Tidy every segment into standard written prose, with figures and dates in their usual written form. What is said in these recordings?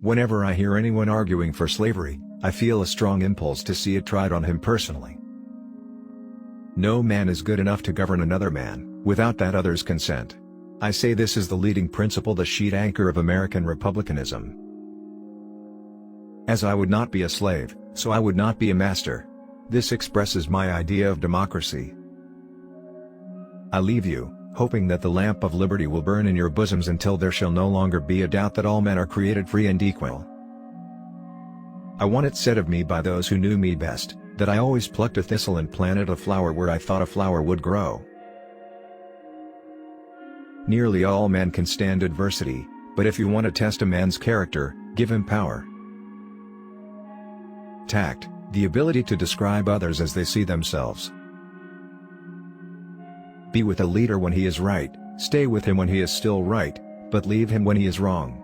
Whenever I hear anyone arguing for slavery, I feel a strong impulse to see it tried on him personally. No man is good enough to govern another man, without that other's consent. I say this is the leading principle, the sheet anchor of American republicanism. As I would not be a slave, so I would not be a master. This expresses my idea of democracy. I leave you, hoping that the lamp of liberty will burn in your bosoms until there shall no longer be a doubt that all men are created free and equal. I want it said of me by those who knew me best, that I always plucked a thistle and planted a flower where I thought a flower would grow. Nearly all men can stand adversity, but if you want to test a man's character, give him power. Tact, the ability to describe others as they see themselves. Be with a leader when he is right, stay with him when he is still right, but leave him when he is wrong.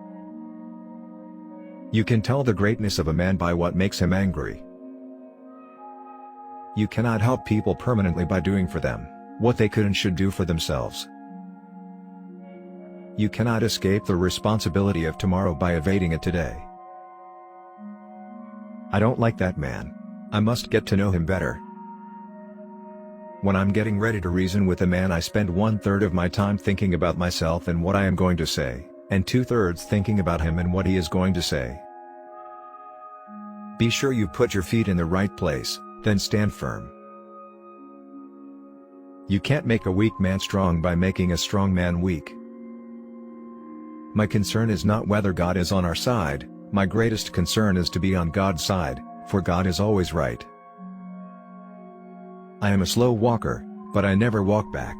You can tell the greatness of a man by what makes him angry. You cannot help people permanently by doing for them what they could and should do for themselves. You cannot escape the responsibility of tomorrow by evading it today. I don't like that man. I must get to know him better. When I'm getting ready to reason with a man, I spend 1/3 of my time thinking about myself and what I am going to say, and 2/3 thinking about him and what he is going to say. Be sure you put your feet in the right place, then stand firm. You can't make a weak man strong by making a strong man weak. My concern is not whether God is on our side, my greatest concern is to be on God's side, for God is always right. I am a slow walker, but I never walk back.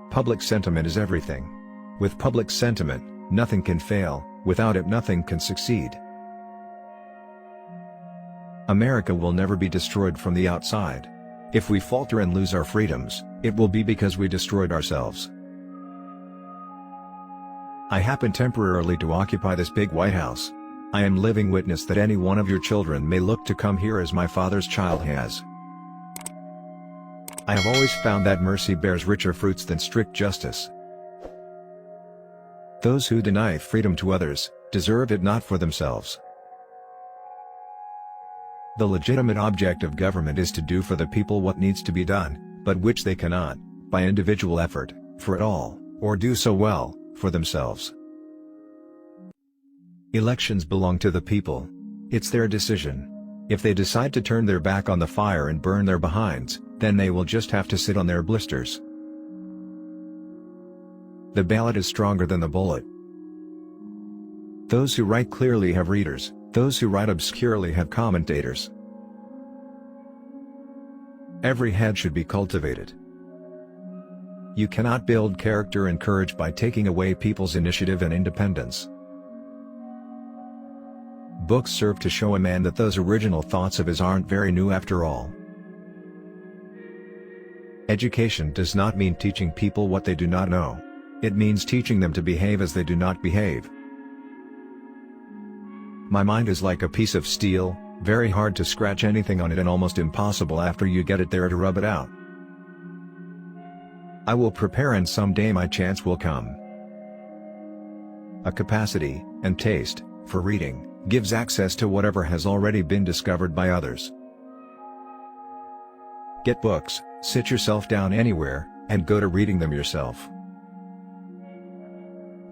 Public sentiment is everything. With public sentiment, nothing can fail, without it nothing can succeed. America will never be destroyed from the outside. If we falter and lose our freedoms, it will be because we destroyed ourselves. I happen temporarily to occupy this big White House. I am living witness that any one of your children may look to come here as my father's child has. I have always found that mercy bears richer fruits than strict justice. Those who deny freedom to others, deserve it not for themselves. The legitimate object of government is to do for the people what needs to be done, but which they cannot, by individual effort, for it all, or do so well, for themselves. Elections belong to the people. It's their decision. If they decide to turn their back on the fire and burn their behinds, then they will just have to sit on their blisters. The ballot is stronger than the bullet. Those who write clearly have readers, those who write obscurely have commentators. Every head should be cultivated. You cannot build character and courage by taking away people's initiative and independence. Books serve to show a man that those original thoughts of his aren't very new after all. Education does not mean teaching people what they do not know. It means teaching them to behave as they do not behave. My mind is like a piece of steel, very hard to scratch anything on it and almost impossible after you get it there to rub it out. I will prepare and someday my chance will come. A capacity, and taste, for reading, gives access to whatever has already been discovered by others. Get books, sit yourself down anywhere, and go to reading them yourself.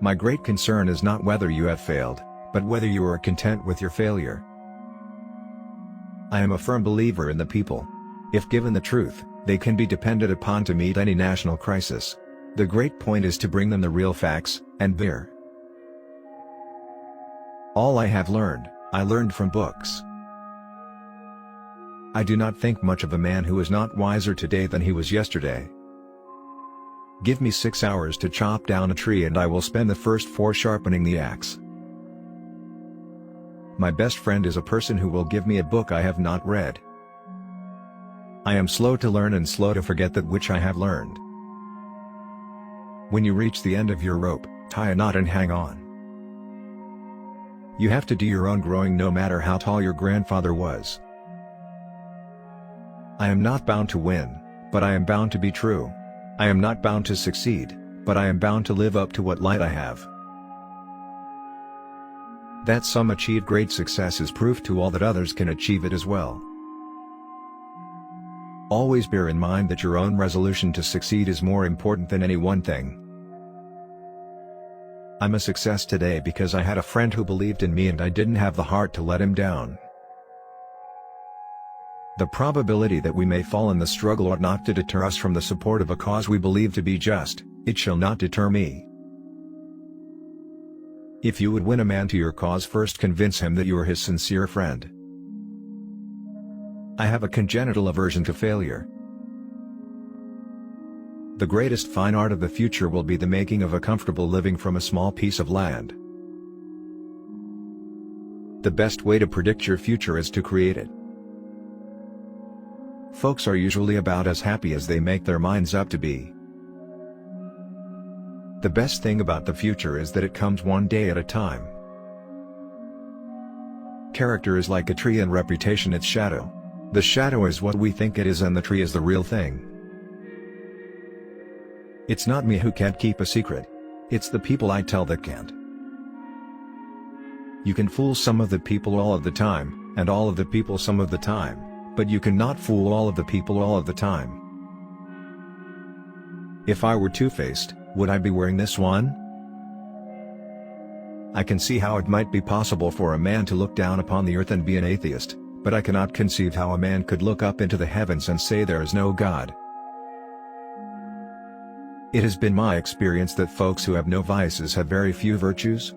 My great concern is not whether you have failed, but whether you are content with your failure. I am a firm believer in the people. If given the truth, they can be depended upon to meet any national crisis. The great point is to bring them the real facts, and beer. All I have learned, I learned from books. I do not think much of a man who is not wiser today than he was yesterday. Give me 6 hours to chop down a tree and I will spend the first 4 sharpening the axe. My best friend is a person who will give me a book I have not read. I am slow to learn and slow to forget that which I have learned. When you reach the end of your rope, tie a knot and hang on. You have to do your own growing no matter how tall your grandfather was. I am not bound to win, but I am bound to be true. I am not bound to succeed, but I am bound to live up to what light I have. That some achieve great success is proof to all that others can achieve it as well. Always bear in mind that your own resolution to succeed is more important than any one thing. I'm a success today because I had a friend who believed in me and I didn't have the heart to let him down. The probability that we may fall in the struggle ought not to deter us from the support of a cause we believe to be just. It shall not deter me. If you would win a man to your cause, first convince him that you are his sincere friend. I have a congenital aversion to failure. The greatest fine art of the future will be the making of a comfortable living from a small piece of land. The best way to predict your future is to create it. Folks are usually about as happy as they make their minds up to be. The best thing about the future is that it comes one day at a time. Character is like a tree and reputation its shadow. The shadow is what we think it is and the tree is the real thing. It's not me who can't keep a secret. It's the people I tell that can't. You can fool some of the people all of the time, and all of the people some of the time, but you cannot fool all of the people all of the time. If I were two-faced, would I be wearing this one? I can see how it might be possible for a man to look down upon the earth and be an atheist, but I cannot conceive how a man could look up into the heavens and say there is no God. It has been my experience that folks who have no vices have very few virtues.